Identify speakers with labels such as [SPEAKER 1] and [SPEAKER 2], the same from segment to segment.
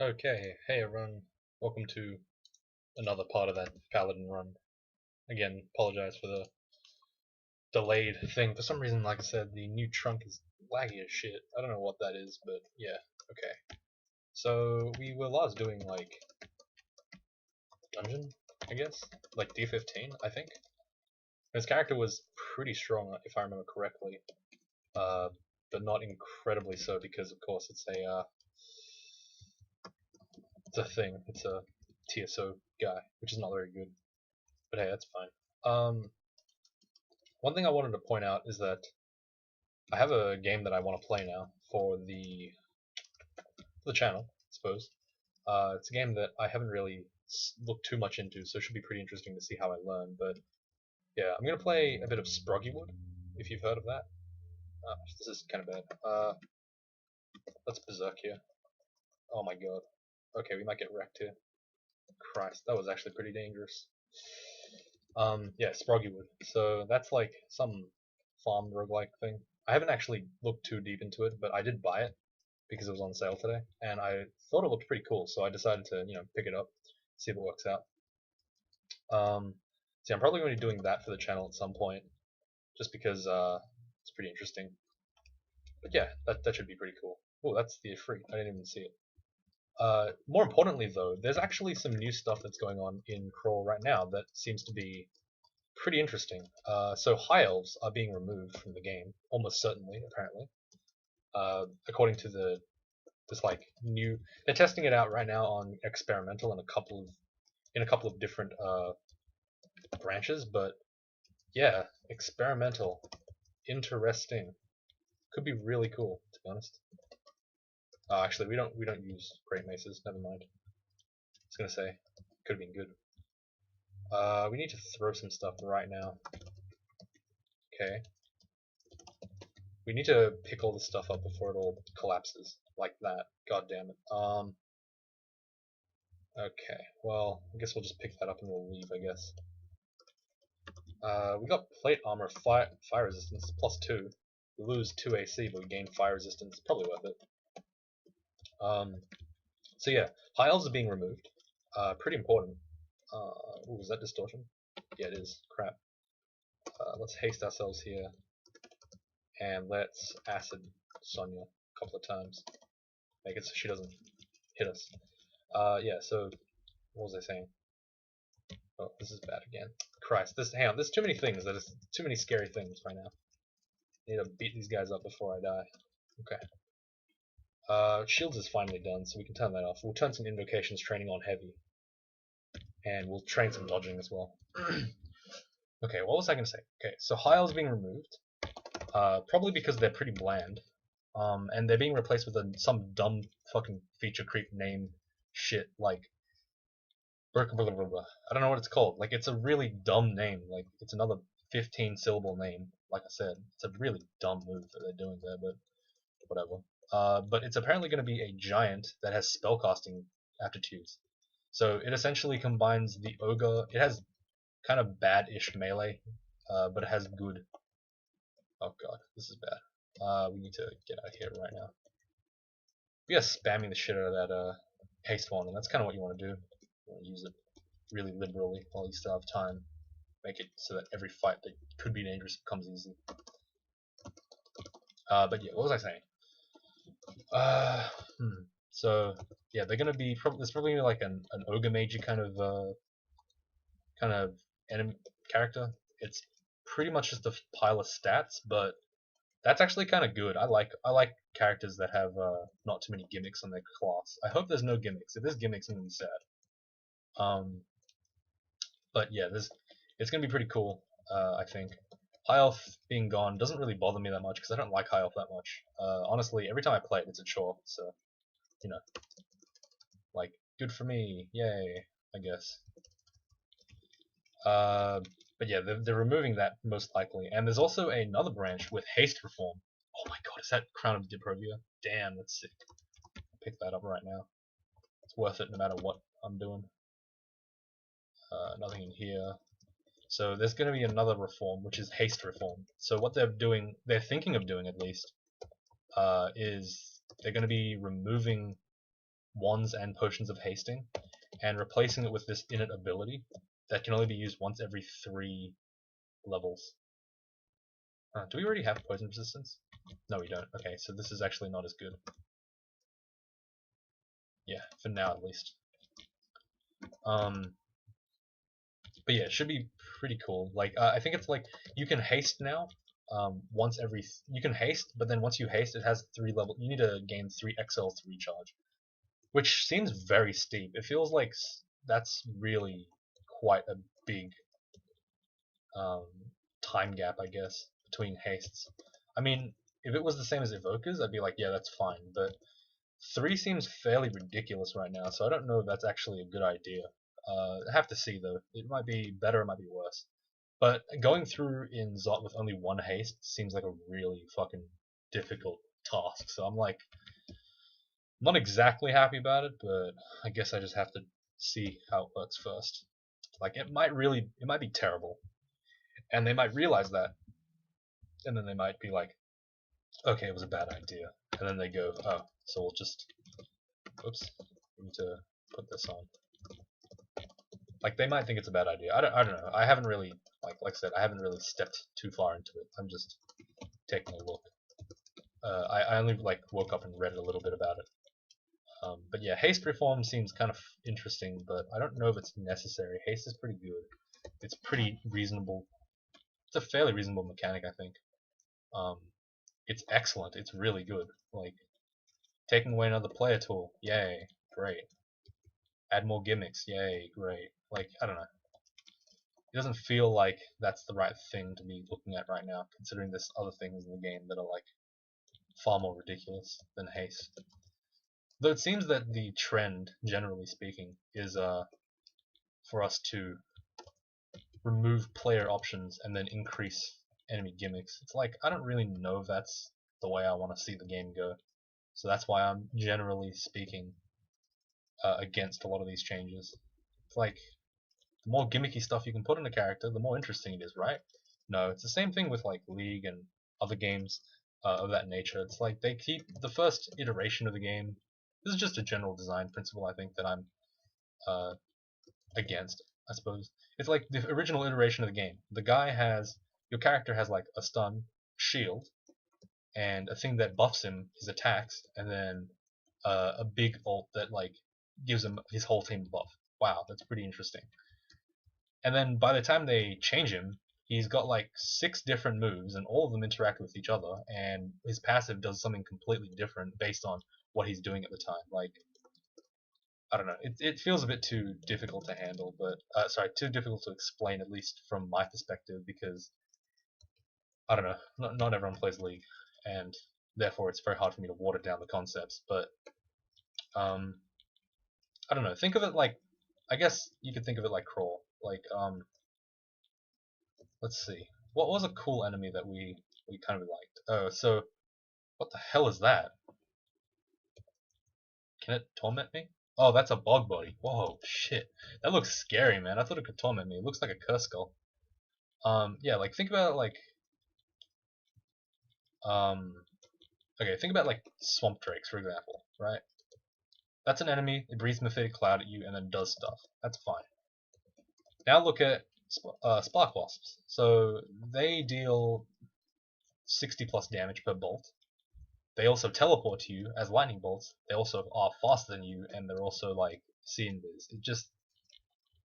[SPEAKER 1] Okay, hey everyone, welcome to another part of that Paladin run. Again, apologize for the delayed thing. For some reason, like I said, the new trunk is laggy as shit. I don't know what that is, but yeah, okay. So, we were last doing, like, dungeon, I guess? Like D15, I think? His character was pretty strong, if I remember correctly. Uh, but not incredibly so, because of course it's a thing. It's a TSO guy, which is not very good. But hey, that's fine. One thing I wanted to point out is that I have a game that I want to play now for the channel, I suppose. It's a game that I haven't really looked too much into, so it should be pretty interesting to see how I learn. But yeah, I'm gonna play a bit of Sproggywood, if you've heard of that. This is kind of bad. Let's berserk here. Oh my god. Okay, we might get wrecked here. Christ, that was actually pretty dangerous. Yeah, Sproggywood. So that's like some farm roguelike thing. I haven't actually looked too deep into it, but I did buy it because it was on sale today, and I thought it looked pretty cool, so I decided to pick it up, see if it works out. See, I'm probably going to be doing that for the channel at some point, just because it's pretty interesting. But yeah, that should be pretty cool. Oh, that's the Ifrit. I didn't even see it. More importantly, though, there's actually some new stuff that's going on in Crawl right now that seems to be pretty interesting. So high elves are being removed from the game, almost certainly, apparently. According to this like new, they're testing it out right now on experimental in a couple of different branches. But yeah, experimental, interesting, could be really cool to be honest. Actually, we don't use great maces. Never mind. I was gonna say could have been good. We need to throw some stuff right now. Okay. We need to pick all this stuff up before it all collapses like that. God damn it. Okay. Well, I guess we'll just pick that up and we'll leave. I guess. We got plate armor, fire resistance +2. We lose 2 AC, but we gain fire resistance. Probably worth it. So yeah, high elves are being removed. Pretty important. Ooh, is that distortion? Yeah, it is. Crap. Let's haste ourselves here, and let's acid Sonya a couple of times. Make it so she doesn't hit us. Yeah. So what was I saying? Oh, this is bad again. Christ, hang on, there's too many things. There's too many scary things right now. I need to beat these guys up before I die. Okay. Shields is finally done, so we can turn that off. We'll turn some invocations training on heavy. And we'll train some dodging as well. Okay, what was I going to say? Okay, so high elves being removed. Probably because they're pretty bland. And they're being replaced with some dumb fucking feature creep name shit like I don't know what it's called. Like, it's a really dumb name. Like, it's another 15 syllable name. Like I said, it's a really dumb move that they're doing there, but whatever. But it's apparently going to be a giant that has spellcasting aptitudes. So it essentially combines the ogre. It has kind of bad-ish melee, but it has good. Oh god, this is bad. We need to get out of here right now. We are spamming the shit out of that haste wand, and that's kind of what you want to do. You want to use it really liberally while you still have time. Make it so that every fight that could be dangerous becomes easy. But yeah, what was I saying? So yeah, they're gonna be there's probably gonna be like an ogre mage kind of enemy character. It's pretty much just a pile of stats, but that's actually kind of good. I like characters that have not too many gimmicks on their class. I hope there's no gimmicks. If there's gimmicks, I'm gonna be sad. But yeah, it's gonna be pretty cool. I think high elf being gone doesn't really bother me that much because I don't like high elf that much. Honestly, every time I play it, it's a chore. So you know, like good for me, yay, I guess. But yeah, they're removing that most likely, and there's also another branch with haste reform. Oh my god, is that Crown of Diprovia? Damn, that's sick. I'll pick that up right now. It's worth it no matter what I'm doing. Nothing in here. So there's going to be another reform, which is haste reform. So what they're thinking of doing at least, is they're going to be removing wands and potions of hasting, and replacing it with this innate ability that can only be used once every 3 levels. Do we already have poison resistance? No, we don't. Okay, so this is actually not as good. Yeah, for now at least. But yeah, it should be pretty cool. Like, I think it's like you can haste now. Once every you can haste, but then once you haste, it has 3 level. You need to gain 3 XLs to recharge, which seems very steep. It feels like that's really quite a big time gap, I guess, between hastes. I mean, if it was the same as Evokers, I'd be like, yeah, that's fine. But 3 seems fairly ridiculous right now, so I don't know if that's actually a good idea. I have to see though. It might be better, it might be worse. But going through in Zot with only 1 haste seems like a really fucking difficult task. So I'm like, not exactly happy about it, but I guess I just have to see how it works first. Like it might be terrible, and they might realize that, and then they might be like, okay, it was a bad idea, and then they go, oh, so we'll just, oops, we need to put this on. Like they might think it's a bad idea. I don't know. I haven't really, like I said, I haven't really stepped too far into it. I'm just taking a look. I only like woke up and read a little bit about it. But yeah, haste reform seems kind of interesting, but I don't know if it's necessary. Haste is pretty good. It's pretty reasonable. It's a fairly reasonable mechanic, I think. It's excellent. It's really good. Like taking away another player tool, yay, great. Add more gimmicks, yay, great. Like I don't know. It doesn't feel like that's the right thing to be looking at right now, considering there's other things in the game that are like far more ridiculous than haste. Though it seems that the trend, generally speaking, is for us to remove player options and then increase enemy gimmicks. It's like I don't really know if that's the way I want to see the game go. So that's why I'm generally speaking against a lot of these changes. It's like the more gimmicky stuff you can put in a character, the more interesting it is, right? No, it's the same thing with like League and other games of that nature. It's like they keep the first iteration of the game. This is just a general design principle, I think, that I'm against, I suppose. It's like the original iteration of the game. Your character has like a stun, shield, and a thing that buffs him, his attacks, and then a big ult that like gives him his whole team buff. Wow, that's pretty interesting. And then by the time they change him, he's got like 6 different moves, and all of them interact with each other, and his passive does something completely different based on what he's doing at the time. Like, I don't know, it feels a bit too difficult to handle, but too difficult to explain, at least from my perspective, because I don't know, not everyone plays League, and therefore it's very hard for me to water down the concepts. But I don't know. Think of it like, I guess you could think of it like Crawl. Like let's see, what was a cool enemy that we kind of liked? Oh, so what the hell is that? Can it torment me? Oh, that's a bog body. Whoa, shit. That looks scary, man. I thought it could torment me. It looks like a curse skull. Yeah, like think about it like okay, think about like swamp drakes, for example, right? That's an enemy. It breathes mephitic cloud at you and then does stuff. That's fine. Now look at spark wasps. So they deal 60 plus damage per bolt. They also teleport to you as lightning bolts. They also are faster than you, and they're also like C-invis. It just,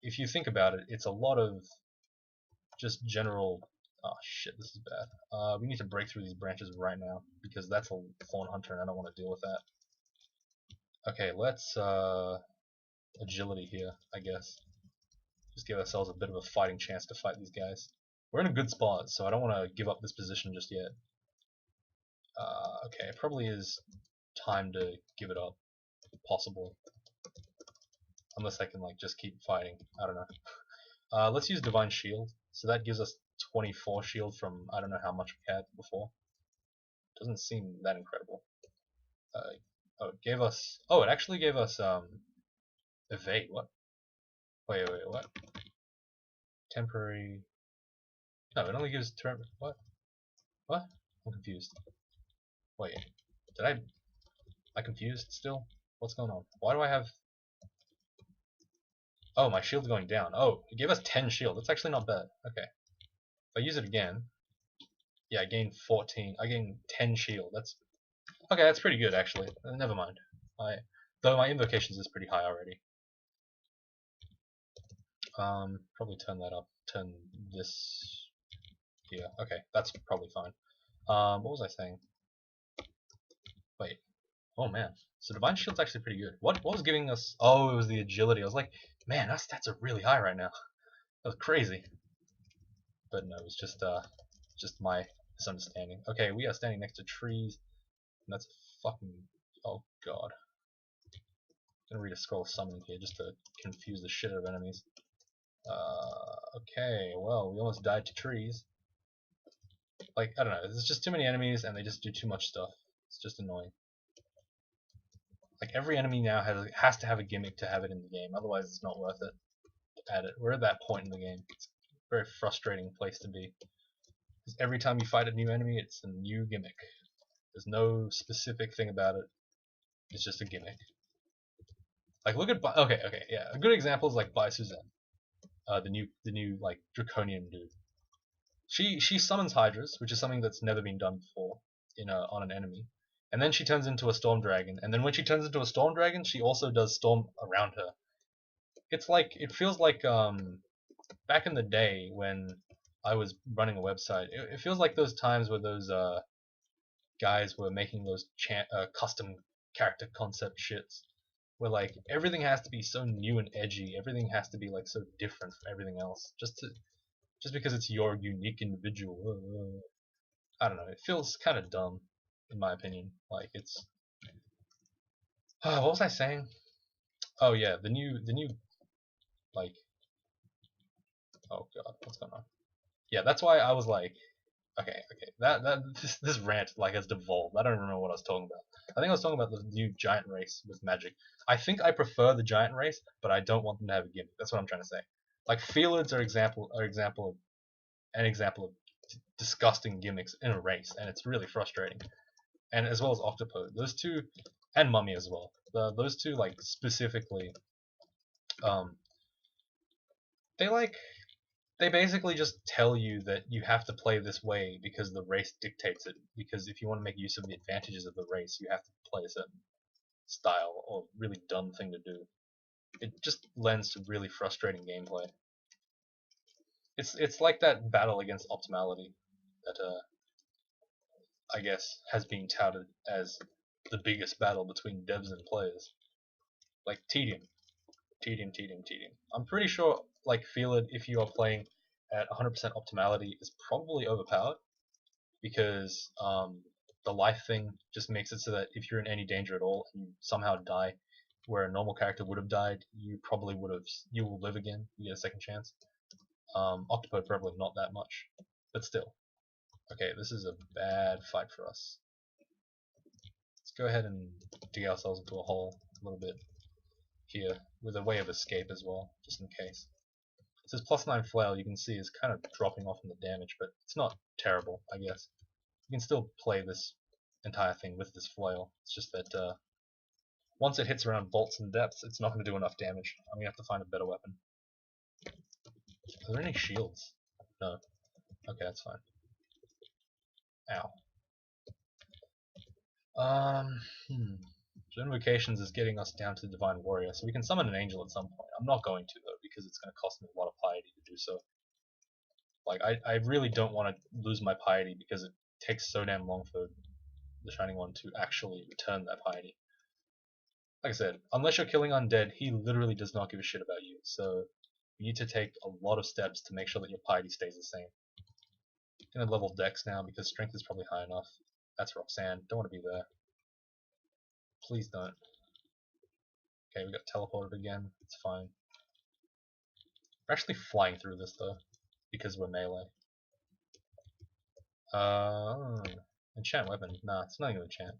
[SPEAKER 1] if you think about it, it's a lot of just general. Oh shit, this is bad. We need to break through these branches right now because that's a thorn hunter, and I don't want to deal with that. Okay, let's agility here, I guess. Just give ourselves a bit of a fighting chance to fight these guys. We're in a good spot, so I don't want to give up this position just yet. Okay, it probably is time to give it up, possibly. Unless I can like just keep fighting. I don't know. Let's use Divine Shield. So that gives us 24 shield from I don't know how much we had before. Doesn't seem that incredible. Oh, it gave us. Oh, it actually gave us evade. What? Wait, what? Temporary. No, it only gives term. What? What? I'm confused. Wait, did I confused still? What's going on? Why do I have... Oh, my shield's going down. Oh, it gave us 10 shield. That's actually not bad. Okay. If I use it again... Yeah, I gained 14. I gained 10 shield. That's... Okay, that's pretty good, actually. Never mind. Though my invocations is pretty high already. Probably turn that up. Turn this here. Okay, that's probably fine. What was I saying? Wait. Oh man. So Divine Shield's actually pretty good. What was giving us... Oh, it was the agility. I was like, man, our stats are really high right now. That was crazy. But no, it was just my misunderstanding. Okay, we are standing next to trees. And that's fucking... Oh god. I'm gonna read a scroll of summoning here just to confuse the shit out of enemies. Okay, well, we almost died to trees. Like, I don't know, there's just too many enemies and they just do too much stuff. It's just annoying. Like, every enemy now has to have a gimmick to have it in the game, otherwise it's not worth it to add it. We're at that point in the game. It's a very frustrating place to be. Because every time you fight a new enemy, it's a new gimmick. There's no specific thing about it. It's just a gimmick. Like, look at... Okay, yeah. A good example is, like, Bai Suzan. The new like draconian dude. She summons hydras, which is something that's never been done before on an enemy, and then she turns into a storm dragon. And then when she turns into a storm dragon, she also does storm around her. It's like it feels like back in the day when I was running a website. It feels like those times where those guys were making those custom character concept shits. Where like everything has to be so new and edgy, everything has to be like so different from everything else, just because it's your unique individual. I don't know. It feels kind of dumb, in my opinion. Like it's. What was I saying? Oh yeah, the new like. Oh god, what's going on? Yeah, that's why I was like, okay. This rant like has devolved. I don't remember what I was talking about. I think I was talking about the new giant race with magic. I think I prefer the giant race, but I don't want them to have a gimmick. That's what I'm trying to say. Like Feelids are an example of disgusting gimmicks in a race, and it's really frustrating. And as well as Octopode, those two, and Mummy as well. Those two like specifically, they like they basically just tell you that you have to play this way because the race dictates it. Because if you want to make use of the advantages of the race, you have to play a certain style or really dumb thing to do. It just lends to really frustrating gameplay. It's like that battle against optimality that I guess has been touted as the biggest battle between devs and players. Like tedium. I'm pretty sure like Feel It, if you are playing at 100% optimality, is probably overpowered because the life thing just makes it so that if you're in any danger at all and you somehow die where a normal character would have died, you will live again. You get a second chance. Octopode probably not that much, but still. Okay, this is a bad fight for us. Let's go ahead and dig ourselves into a hole a little bit here with a way of escape as well, just in case. It says +9 flail, you can see is kind of dropping off in the damage, but it's not terrible, I guess. You can still play this entire thing with this flail. It's just that once it hits around bolts and depths, it's not going to do enough damage. I'm going to have to find a better weapon. Are there any shields? No. Okay, that's fine. Ow. So Invocations is getting us down to Divine Warrior, so we can summon an angel at some point. I'm not going to though, because it's going to cost me a lot of piety to do so. Like, I really don't want to lose my piety because it takes so damn long for the Shining One to actually return that piety. Like I said, unless you're killing undead, he literally does not give a shit about you, so you need to take a lot of steps to make sure that your piety stays the same. I'm gonna level Dex now because strength is probably high enough. That's Roxanne, don't want to be there. Please don't. Okay, we got teleported again, it's fine. We're actually flying through this though, because we're melee. Enchant weapon. Nah, it's not even enchant.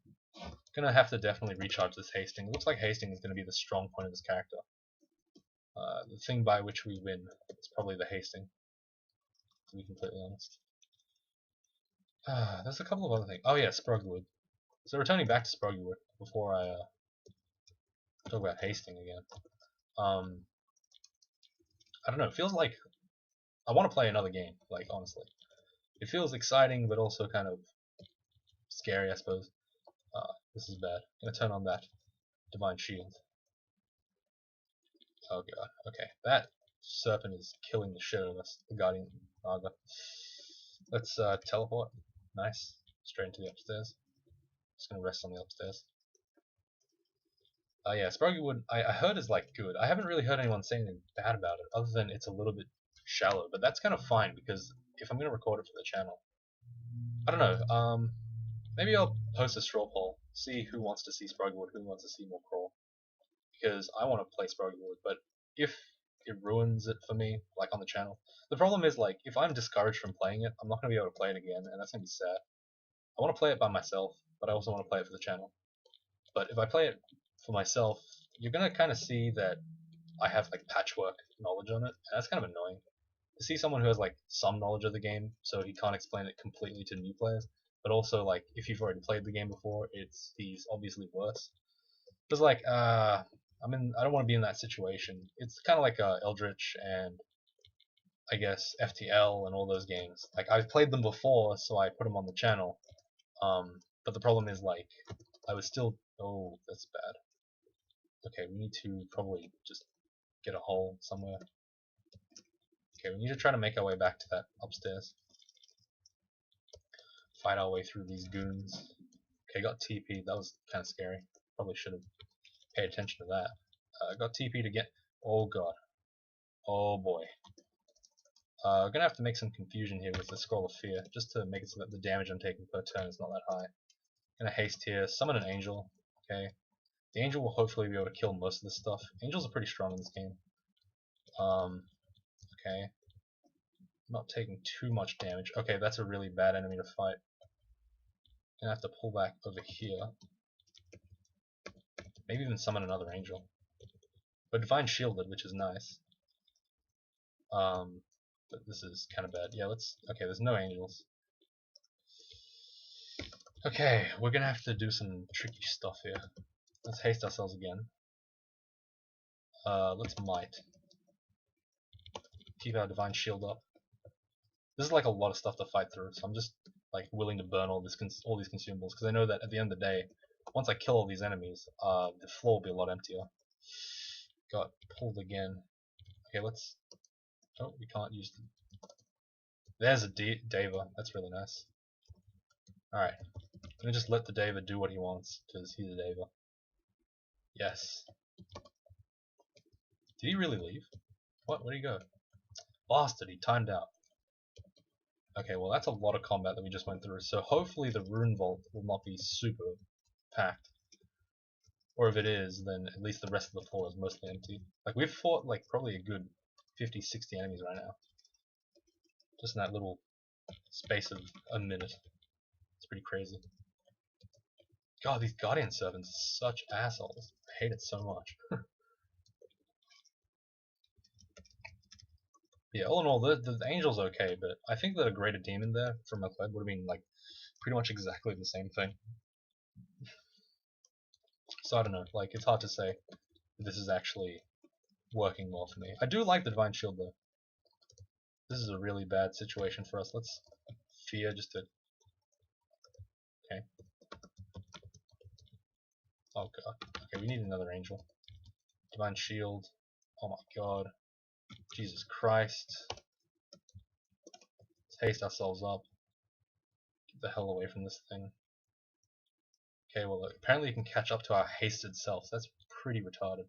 [SPEAKER 1] Gonna have to definitely recharge this hasting. Looks like hasting is gonna be the strong point of this character. The thing by which we win is probably the hasting, to be completely honest. There's a couple of other things. Oh yeah, Sprogwood. So returning back to Sprogwood before I Talk about hasting again. I don't know. It feels like I want to play another game. Like honestly, it feels exciting, but also kind of scary, I suppose. This is bad. I'm gonna turn on that divine shield. Oh god. Okay, that serpent is killing the shit out of us. The guardian Naga. Let's teleport. Nice. Straight into the upstairs. Just gonna rest on the upstairs. Yeah, Sproggywood, I heard is like good. I haven't really heard anyone say anything bad about it, other than it's a little bit shallow. But that's kind of fine because if I'm gonna record it for the channel, I don't know. Maybe I'll post a straw poll, see who wants to see Sproggywood, who wants to see more crawl, because I want to play Sproggywood. But if it ruins it for me, like on the channel, the problem is like if I'm discouraged from playing it, I'm not gonna be able to play it again, and that's gonna be sad. I want to play it by myself, but I also want to play it for the channel. But if I play it for myself, you're gonna kind of see that I have like patchwork knowledge on it, and that's kind of annoying. To see someone who has like some knowledge of the game, so he can't explain it completely to new players, but also like if you've already played the game before, he's obviously worse. Because like I don't want to be in that situation. It's kind of like Eldritch and I guess FTL and all those games. Like I've played them before, so I put them on the channel. But the problem is like I was still. Oh, that's bad. Okay, we need to probably just get a hole somewhere. Okay, we need to try to make our way back to that upstairs. Fight our way through these goons. Okay, got TP'd. That was kind of scary. Probably should have paid attention to that. Got TP'd again. Oh god. Oh boy. We're gonna have to make some confusion here with the Scroll of Fear, just to make it so that the damage I'm taking per turn is not that high. Gonna haste here, summon an angel. Okay. The angel will hopefully be able to kill most of this stuff. Angels are pretty strong in this game. Okay. Not taking too much damage. Okay, that's a really bad enemy to fight. Gonna have to pull back over here. Maybe even summon another angel. But Divine Shielded, which is nice. But this is kind of bad. Yeah, let's. Okay, there's no angels. Okay, we're gonna have to do some tricky stuff here. Let's haste ourselves again. Let's might. Keep our Divine Shield up. This is like a lot of stuff to fight through, so I'm just like willing to burn all these consumables because I know that at the end of the day, once I kill all these enemies, the floor will be a lot emptier. Got pulled again. Okay, let's. Oh, we can't use. There's a Deva. That's really nice. Alright, I'm gonna just let the Deva do what he wants because he's a Deva. Yes. Did he really leave? What? Where'd he go? Bastard, he timed out. Okay, well that's a lot of combat that we just went through, so hopefully the Rune Vault will not be super packed. Or if it is, then at least the rest of the floor is mostly empty. Like we've fought like probably a good 50-60 enemies right now. Just in that little space of a minute. It's pretty crazy. God, these Guardian Servants are such assholes. I hate it so much. Yeah, all in all, the Angel's okay, but I think that a Greater Demon there from Macleod would have been like pretty much exactly the same thing. So I don't know, like it's hard to say if this is actually working well for me. I do like the Divine Shield though. This is a really bad situation for us. Let's fear just to. Okay. Oh god. Okay, we need another angel. Divine Shield. Oh my god. Jesus Christ. Let's haste ourselves up. Get the hell away from this thing. Okay, well apparently you can catch up to our hasted selves. That's pretty retarded.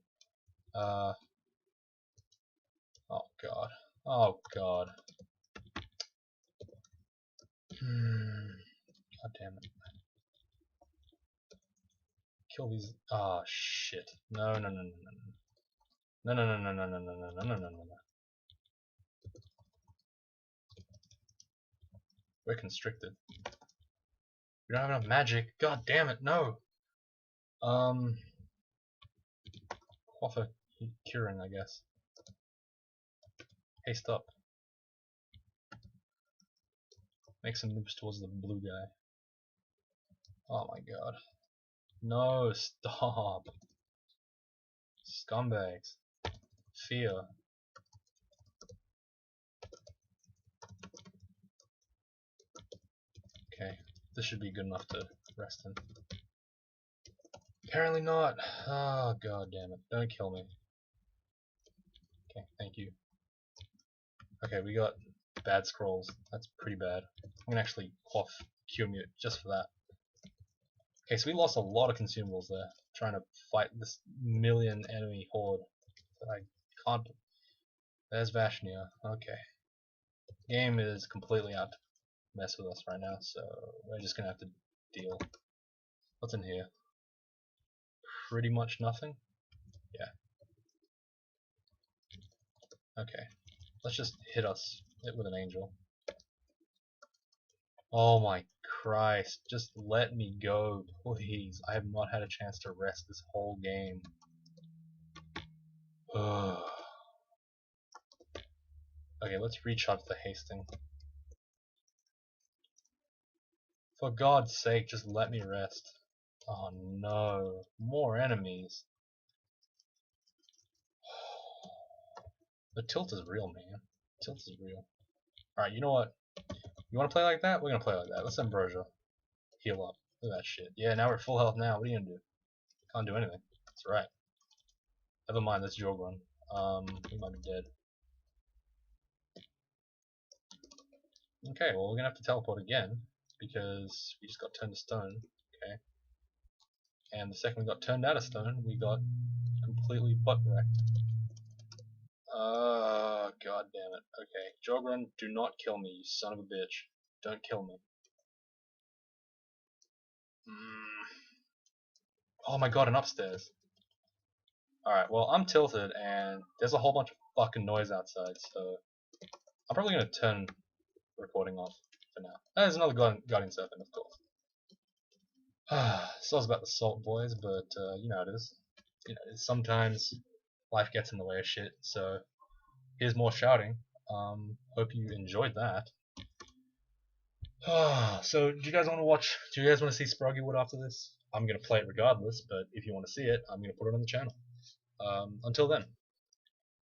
[SPEAKER 1] Oh god. Oh god. God damn it. Kill these. Ah, shit. No, no, no, no, no. No, no, no, no, no, no, no, no, no, no, no, no. We're constricted. We don't have enough magic. God damn it, no. Quaffer curing, I guess. Haste up. Make some moves towards the blue guy. Oh my god. No, stop. Scumbags. Fear. Okay, this should be good enough to rest in. Apparently not. Oh, god damn it. Don't kill me. Okay, thank you. Okay, we got bad scrolls. That's pretty bad. I'm gonna actually quaff Cure Mute just for that. Okay, so we lost a lot of consumables there, trying to fight this million enemy horde that I can't. There's Vashnia. Okay. Game is completely out to mess with us right now, so we're just gonna have to deal. What's in here? Pretty much nothing? Yeah. Okay. Let's just hit it with an angel. Oh my Christ, just let me go, please. I have not had a chance to rest this whole game. Ugh. Okay, let's recharge the hasting. For God's sake, just let me rest. Oh no, more enemies. The tilt is real, man. Tilt is real. Alright, you know what? You wanna play like that? We're gonna play like that. Let's Ambrosia. Heal up. Look at that shit. Yeah, now we're at full health now. What are you gonna do? Can't do anything. That's right. Never mind, that's Jorgrun. He might be dead. Okay, well we're gonna have to teleport again because we just got turned to stone. Okay. And the second we got turned out of stone, we got completely butt wrecked. God damn it. Okay, Jorgrun, do not kill me, you son of a bitch. Don't kill me. Oh my god, and upstairs. Alright, well I'm tilted and there's a whole bunch of fucking noise outside, so I'm probably gonna turn recording off for now. There's another Guardian Serpent, of course. So I was about the salt boys, but you know how it is. You know, sometimes life gets in the way of shit, so here's more shouting. Hope you enjoyed that. So do you guys want to watch, do you guys want to see Sproggywood after this? I'm going to play it regardless, but if you want to see it, I'm going to put it on the channel. Until then.